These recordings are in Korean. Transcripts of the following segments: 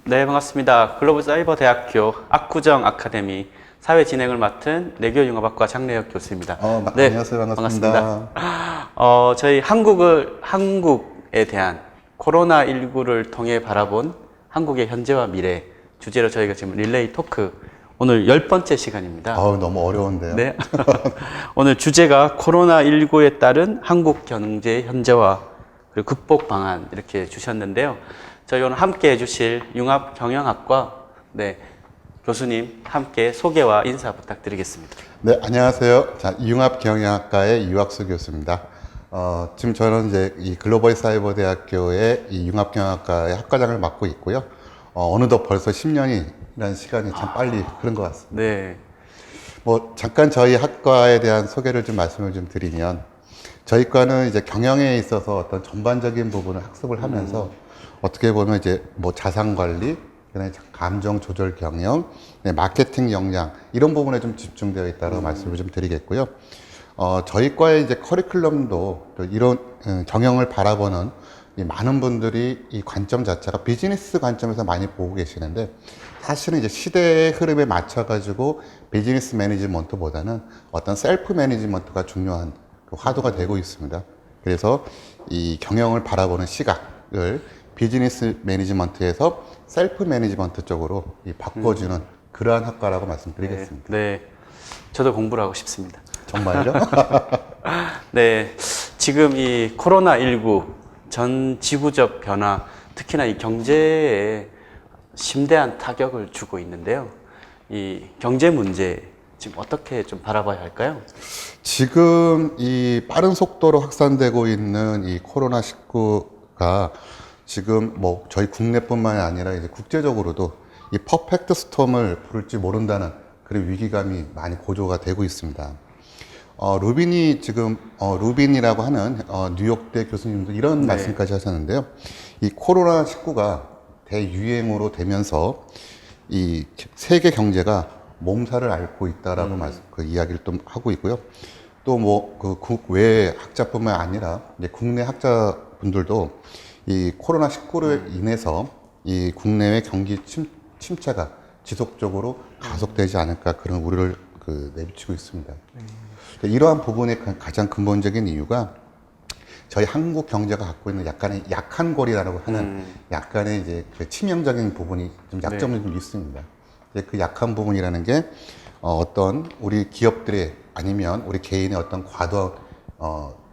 네, 반갑습니다. 글로벌사이버대학교 압구정 아카데미 사회진행을 맡은 내교융합학과 장래혁 교수입니다. 네, 안녕하세요. 반갑습니다. 저희 한국에 대한 코로나19를 통해 바라본 한국의 현재와 미래 주제로 저희가 지금 릴레이 토크 오늘 10번째 시간입니다. 너무 어려운데요. 네. 오늘 주제가 코로나19에 따른 한국 경제 현재와 그리고 극복 방안 이렇게 주셨는데요. 저희 오늘 함께 해주실 융합경영학과 교수님 함께 소개와 인사 부탁드리겠습니다. 네, 안녕하세요. 자, 융합경영학과의 유학수 교수입니다. 지금 저는 이제 이 글로벌사이버대학교의 이 융합경영학과의 학과장을 맡고 있고요. 어느덧 벌써 10년이라는 시간이 참 빨리 흐른 것 같습니다. 네. 잠깐 저희 학과에 대한 소개를 좀 말씀을 좀 드리면, 저희 과는 이제 경영에 있어서 어떤 전반적인 부분을 학습을 하면서 어떻게 보면 이제 자산 관리, 그다음에 감정 조절 경영, 마케팅 역량 이런 부분에 좀 집중되어 있다고 말씀을 좀 드리겠고요. 저희 과의 이제 커리큘럼도 또 이런 경영을 바라보는 이 많은 분들이 이 관점 자체가 비즈니스 관점에서 많이 보고 계시는데, 사실은 이제 시대의 흐름에 맞춰 가지고 비즈니스 매니지먼트보다는 어떤 셀프 매니지먼트가 중요한 그 화두가 되고 있습니다. 그래서 이 경영을 바라보는 시각을 비즈니스 매니지먼트에서 셀프 매니지먼트 쪽으로 바꿔주는 그러한 학과라고 말씀드리겠습니다. 네. 저도 공부를 하고 싶습니다. 정말요? 네. 지금 이 코로나19 전 지구적 변화, 특히나 이 경제에 심대한 타격을 주고 있는데요. 이 경제 문제 지금 어떻게 좀 바라봐야 할까요? 지금 이 빠른 속도로 확산되고 있는 이 코로나19가 지금 저희 국내뿐만 아니라 이제 국제적으로도 이 퍼펙트 스톰을 부를지 모른다는 그런 위기감이 많이 고조가 되고 있습니다. 루빈이라고 하는 뉴욕대 교수님도 이런 말씀까지 하셨는데요. 이 코로나19가 대유행으로 되면서 이 세계 경제가 몸살을 앓고 있다라고 그 이야기를 또 하고 있고요. 또 그 국외 학자뿐만 아니라 이제 국내 학자분들도 이 코로나19로 인해서 이 국내외 경기 침체가 지속적으로 가속되지 않을까 그런 우려를 내비치고 있습니다. 이러한 부분의 가장 근본적인 이유가 저희 한국 경제가 갖고 있는 약간의 약한 고리라고 하는 약간의 이제 그 치명적인 부분이 좀 약점이 좀 있습니다. 그 약한 부분이라는 게 어떤 우리 기업들의 아니면 우리 개인의 어떤 과도한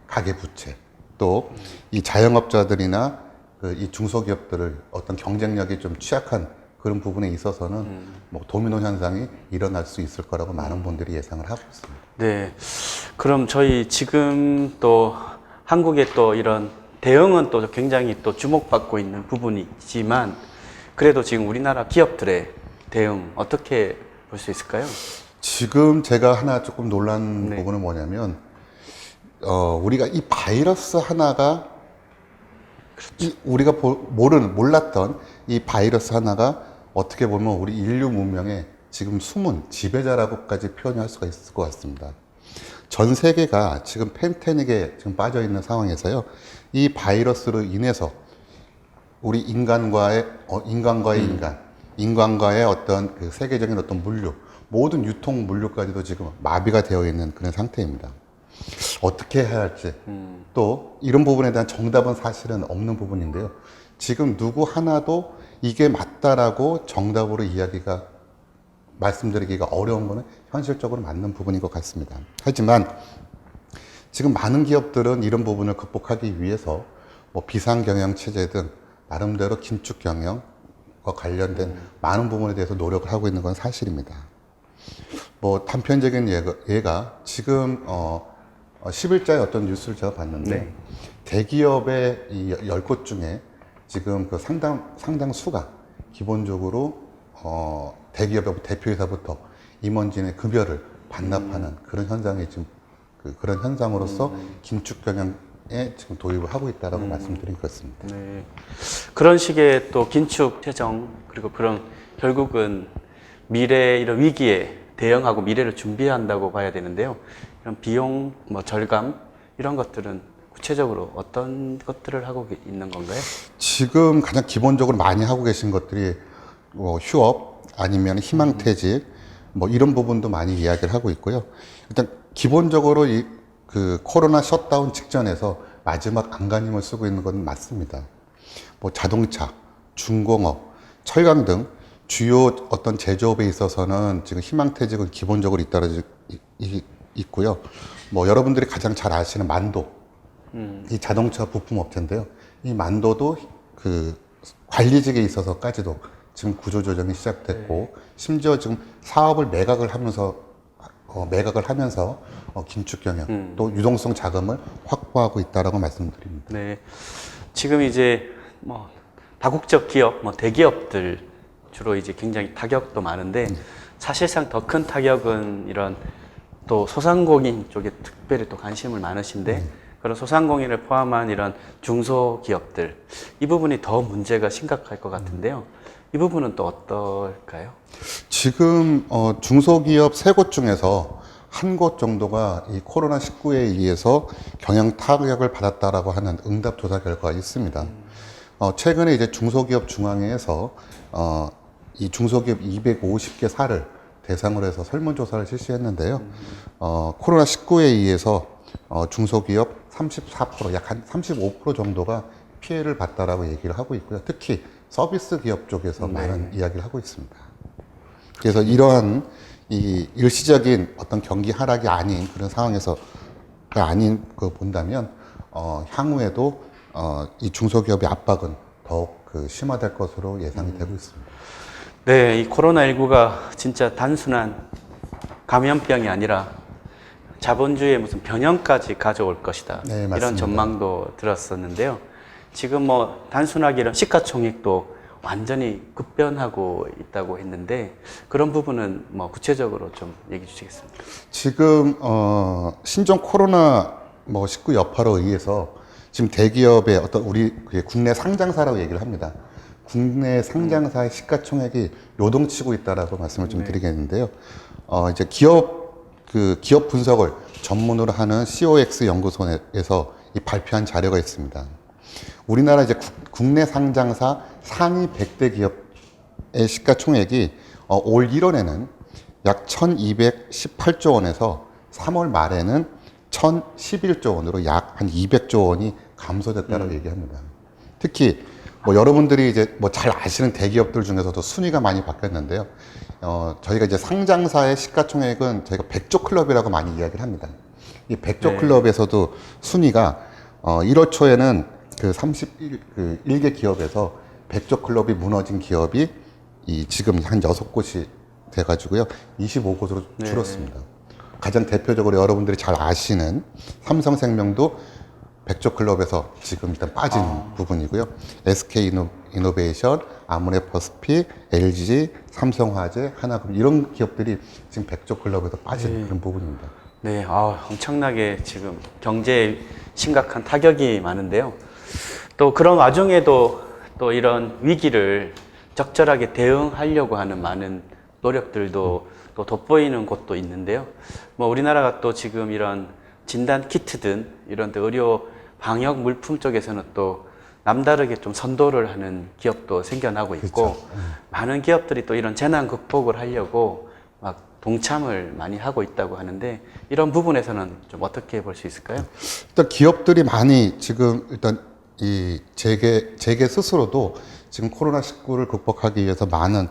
가계 부채, 또 이 자영업자들이나 이 중소기업들을 어떤 경쟁력이 좀 취약한 그런 부분에 있어서는 도미노 현상이 일어날 수 있을 거라고 많은 분들이 예상을 하고 있습니다. 네. 그럼 저희 지금 또 한국의 또 이런 대응은 또 굉장히 또 주목받고 있는 부분이지만, 그래도 지금 우리나라 기업들의 대응 어떻게 볼 수 있을까요? 지금 제가 하나 조금 놀란 부분은 뭐냐면, 우리가 이 바이러스 하나가 우리가 몰랐던 이 바이러스 하나가 어떻게 보면 우리 인류 문명의 지금 숨은 지배자라고까지 표현할 수가 있을 것 같습니다. 전 세계가 지금 팬데믹에 지금 빠져 있는 상황에서요, 이 바이러스로 인해서 우리 인간과의 인간과의 어떤 그 세계적인 어떤 물류, 모든 유통 물류까지도 지금 마비가 되어 있는 그런 상태입니다. 어떻게 해야 할지, 또 이런 부분에 대한 정답은 사실은 없는 부분인데요. 지금 누구 하나도 이게 맞다라고 정답으로 말씀드리기가 어려운 거는 현실적으로 맞는 부분인 것 같습니다. 하지만 지금 많은 기업들은 이런 부분을 극복하기 위해서 비상경영 체제 등 나름대로 긴축 경영과 관련된 많은 부분에 대해서 노력을 하고 있는 건 사실입니다. 단편적인 예가 지금 10일자의 어떤 뉴스를 제가 봤는데, 대기업의 이 10곳 중에 지금 그 상당수가 기본적으로 대기업의 대표이사부터 임원진의 급여를 반납하는 그런 현상이 지금 그런 현상으로서 긴축 경영에 지금 도입을 하고 있다라고 말씀드린 것 같습니다. 네. 그런 식의 또 긴축 재정, 그리고 그런 결국은 미래 이런 위기에 대응하고 미래를 준비한다고 봐야 되는데요. 이런 비용 절감 이런 것들은 구체적으로 어떤 것들을 하고 있는 건가요? 지금 가장 기본적으로 많이 하고 계신 것들이 뭐 휴업 아니면 희망퇴직 뭐 이런 부분도 많이 이야기를 하고 있고요. 일단 기본적으로 이 그 코로나 셧다운 직전에서 마지막 안간힘을 쓰고 있는 건 맞습니다. 뭐 자동차, 중공업, 철강 등 주요 어떤 제조업에 있어서는 지금 희망퇴직은 기본적으로 있고요. 뭐 여러분들이 가장 잘 아시는 만도, 이 자동차 부품 업체인데요. 이 만도도 그 관리직에 있어서까지도 지금 구조조정이 시작됐고, 심지어 지금 사업을 매각을 하면서 긴축 경영, 또 유동성 자금을 확보하고 있다라고 말씀드립니다. 네. 지금 이제 뭐 다국적 기업, 뭐 대기업들 주로 이제 굉장히 타격도 많은데 사실상 더 큰 타격은 이런 또 소상공인 쪽에 특별히 또 관심을 많으신데 그런 소상공인을 포함한 이런 중소기업들 이 부분이 더 문제가 심각할 것 같은데요. 이 부분은 또 어떨까요? 지금 중소기업 3곳 중에서 한 곳 정도가 이 코로나19에 의해서 경영 타격을 받았다라고 하는 응답 조사 결과가 있습니다. 최근에 이제 중소기업 중앙회에서 이 중소기업 250개 사를 대상으로 해서 설문조사를 실시했는데요. 코로나19에 의해서 중소기업 34%, 약 한 35% 정도가 피해를 봤다라고 얘기를 하고 있고요. 특히 서비스 기업 쪽에서 많은 이야기를 하고 있습니다. 그래서 이러한 이 일시적인 어떤 경기 하락이 아닌 그런 상황에서가 아닌 거 본다면 향후에도 이 중소기업의 압박은 더욱 심화될 것으로 예상이 되고 있습니다. 네, 이 코로나19가 진짜 단순한 감염병이 아니라 자본주의의 무슨 변형까지 가져올 것이다. 네, 맞습니다. 이런 전망도 들었었는데요. 지금 뭐 단순하게 이런 시가총액도 완전히 급변하고 있다고 했는데 그런 부분은 뭐 구체적으로 좀 얘기해 주시겠습니까? 지금 신종 코로나 19 여파로 의해서 지금 대기업의 어떤 우리 국내 상장사라고 얘기를 합니다. 국내 상장사의 시가총액이 요동치고 있다라고 말씀을 좀 드리겠는데요. 이제 기업 분석을 전문으로 하는 COX 연구소에서 이 발표한 자료가 있습니다. 우리나라 이제 국내 상장사 상위 100대 기업의 시가총액이 올 1월에는 약 1,218조 원에서 3월 말에는 1,011조 원으로 약 한 200조 원이 감소됐다고 얘기합니다. 특히 뭐 여러분들이 이제 뭐 잘 아시는 대기업들 중에서도 순위가 많이 바뀌었는데요. 저희가 이제 상장사의 시가총액은 저희가 100조 클럽이라고 많이 이야기를 합니다. 이 100조 클럽에서도 순위가 1월 초에는 그 31개 기업에서 100조 클럽이 무너진 기업이 지금 한 6곳이 돼가지고요. 25곳으로 줄었습니다. 가장 대표적으로 여러분들이 잘 아시는 삼성생명도 100조 클럽에서 지금 일단 빠진 부분이고요. SK 이노베이션, 아모레퍼스픽, LG, 삼성화재, 하나금 이런 기업들이 지금 100조 클럽에서 빠진 그런 부분입니다. 네, 엄청나게 지금 경제에 심각한 타격이 많은데요. 또 그런 와중에도 또 이런 위기를 적절하게 대응하려고 하는 많은 노력들도 또 돋보이는 곳도 있는데요. 뭐 우리나라가 또 지금 이런 진단 키트든 이런 의료 방역 물품 쪽에서는 또 남다르게 좀 선도를 하는 기업도 생겨나고 있고 그렇죠. 많은 기업들이 또 이런 재난 극복을 하려고 막 동참을 많이 하고 있다고 하는데 이런 부분에서는 좀 어떻게 볼 수 있을까요? 일단 기업들이 많이 지금 일단 이 재계 스스로도 지금 코로나19를 극복하기 위해서 많은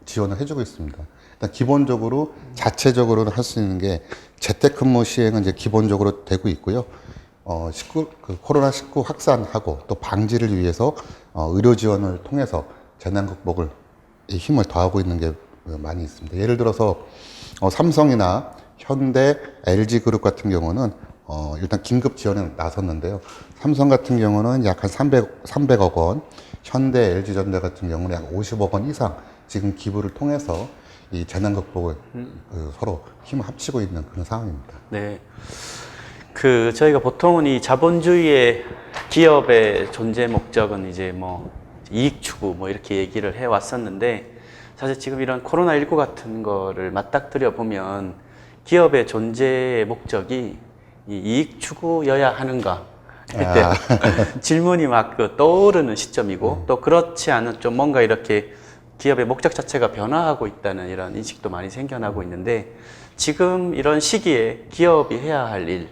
지원을 해주고 있습니다. 일단 기본적으로 자체적으로는 할 수 있는 게 재택근무 시행은 이제 기본적으로 되고 있고요. 코로나19 확산하고 또 방지를 위해서 의료 지원을 통해서 재난 극복을 힘을 더하고 있는 게 많이 있습니다. 예를 들어서 삼성이나 현대, LG그룹 같은 경우는 일단 긴급 지원에 나섰는데요. 삼성 같은 경우는 약 한 300억 원, 현대, LG전자 같은 경우는 약 50억 원 이상 지금 기부를 통해서 이 재난 극복을 서로 힘을 합치고 있는 그런 상황입니다. 네. 저희가 보통은 이 자본주의의 기업의 존재 목적은 이제 뭐 이익 추구 뭐 이렇게 얘기를 해 왔었는데 사실 지금 이런 코로나19 같은 거를 맞닥뜨려 보면 기업의 존재의 목적이 이 이익 추구여야 하는가 할 때 질문이 막 떠오르는 시점이고 또 그렇지 않은 좀 뭔가 이렇게 기업의 목적 자체가 변화하고 있다는 이런 인식도 많이 생겨나고 있는데 지금 이런 시기에 기업이 해야 할 일,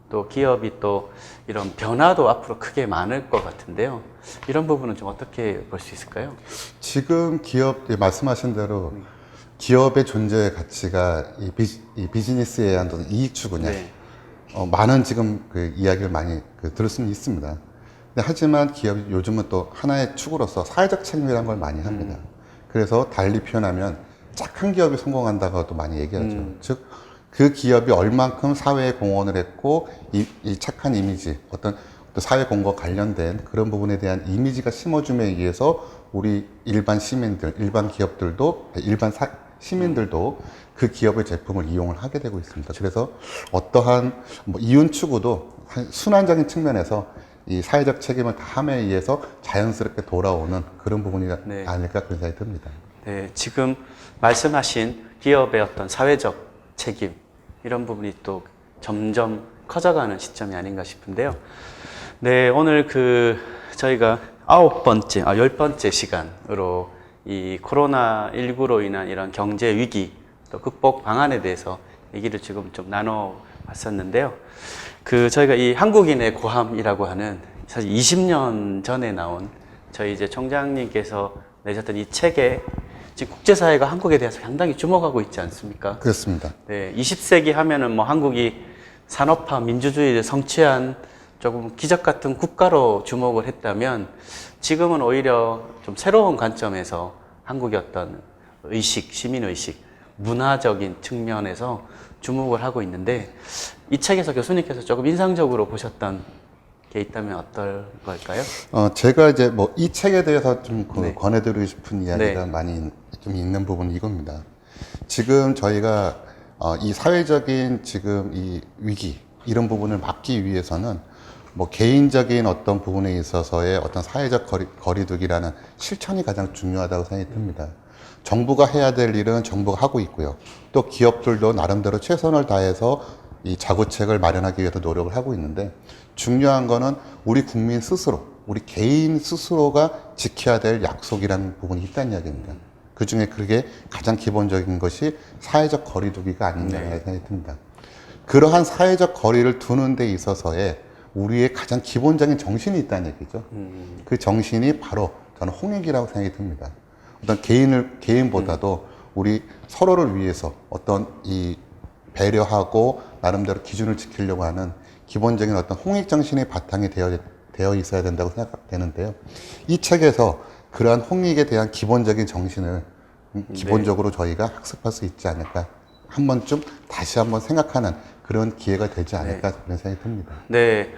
또 기업이 또 이런 변화도 앞으로 크게 많을 것 같은데요. 이런 부분은 좀 어떻게 볼 수 있을까요? 지금 기업 말씀하신 대로 기업의 존재 가치가 이 비즈니스에 대한 어떤 이익 추구냐 네. 많은 지금 그 이야기를 많이 들을 수는 있습니다. 근데 하지만 기업이 요즘은 또 하나의 축으로서 사회적 책임이라는 걸 많이 합니다. 그래서 달리 표현하면 착한 기업이 성공한다고도 많이 얘기하죠. 즉, 그 기업이 얼만큼 사회에 공헌을 했고 이 착한 이미지, 어떤 사회 공헌과 관련된 그런 부분에 대한 이미지가 심어줌에 의해서 우리 일반 시민들, 일반 기업들도, 시민들도 그 기업의 제품을 이용을 하게 되고 있습니다. 그래서 어떠한 뭐 이윤 추구도 순환적인 측면에서 이 사회적 책임을 다함에 의해서 자연스럽게 돌아오는 그런 부분이 네. 아닐까 그런 생각이 듭니다. 네, 지금 말씀하신 기업의 어떤 사회적 책임 이런 부분이 또 점점 커져가는 시점이 아닌가 싶은데요. 네, 오늘 저희가 10번째 시간으로 이 코로나19로 인한 이런 경제 위기 또 극복 방안에 대해서 얘기를 지금 좀 나눠봤었는데요. 저희가 이 한국인의 고함이라고 하는 사실 20년 전에 나온 저희 이제 총장님께서 내셨던 이 책에 지금 국제사회가 한국에 대해서 상당히 주목하고 있지 않습니까? 그렇습니다. 네, 20세기 하면은 뭐 한국이 산업화 민주주의를 성취한 조금 기적 같은 국가로 주목을 했다면 지금은 오히려 좀 새로운 관점에서 한국의 어떤 의식, 시민의식, 문화적인 측면에서 주목을 하고 있는데 이 책에서 교수님께서 조금 인상적으로 보셨던 게 있다면 어떨 걸까요? 제가 이제 뭐 이 책에 대해서 좀 네. 권해드리고 싶은 이야기가 네. 많이 좀 있는 부분이 이겁니다. 지금 저희가 이 사회적인 지금 이 위기 이런 부분을 막기 위해서는 뭐 개인적인 어떤 부분에 있어서의 어떤 사회적 거리두기라는 실천이 가장 중요하다고 생각이 듭니다. 정부가 해야 될 일은 정부가 하고 있고요. 또 기업들도 나름대로 최선을 다해서 이 자구책을 마련하기 위해서 노력을 하고 있는데 중요한 거는 우리 국민 스스로, 우리 개인 스스로가 지켜야 될 약속이라는 부분이 있다는 이야기입니다. 그 중에 그게 가장 기본적인 것이 사회적 거리두기가 아니냐 생각이 듭니다. 그러한 사회적 거리를 두는 데 있어서의 우리의 가장 기본적인 정신이 있다는 얘기죠. 그 정신이 바로 저는 홍익이라고 생각이 듭니다. 어떤 개인보다도 우리 서로를 위해서 어떤 이 배려하고 나름대로 기준을 지키려고 하는 기본적인 어떤 홍익 정신이 바탕이 되어 있어야 된다고 생각되는데요. 이 책에서 그러한 홍익에 대한 기본적인 정신을 기본적으로 저희가 학습할 수 있지 않을까. 한 번쯤 다시 한번 생각하는 그런 기회가 되지 않을까 그런 생각이 듭니다. 네,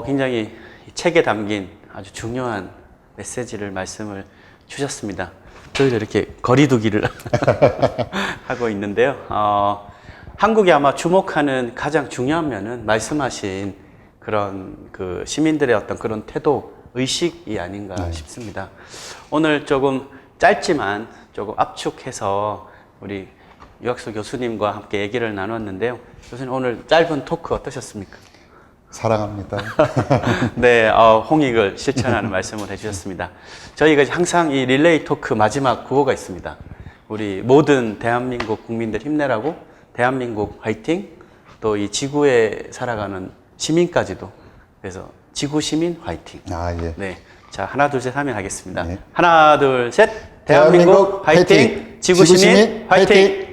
굉장히 이 책에 담긴 아주 중요한 메시지를 말씀을 주셨습니다. 저희도 이렇게 거리두기를 하고 있는데요. 한국이 아마 주목하는 가장 중요한 면은 말씀하신 그런 시민들의 어떤 그런 태도, 의식이 아닌가 싶습니다. 오늘 조금 짧지만 조금 압축해서 우리 유학수 교수님과 함께 얘기를 나눴는데요. 교수님 오늘 짧은 토크 어떠셨습니까? 사랑합니다. 네, 홍익을 실천하는 말씀을 해주셨습니다. 저희가 항상 이 릴레이 토크 마지막 구호가 있습니다. 우리 모든 대한민국 국민들 힘내라고, 대한민국 화이팅, 또 이 지구에 살아가는 시민까지도. 그래서 지구 시민 화이팅. 예. 네, 자 하나 둘 셋 하면 하겠습니다. 네. 하나 둘 셋, 대한민국 화이팅, 지구 시민 화이팅.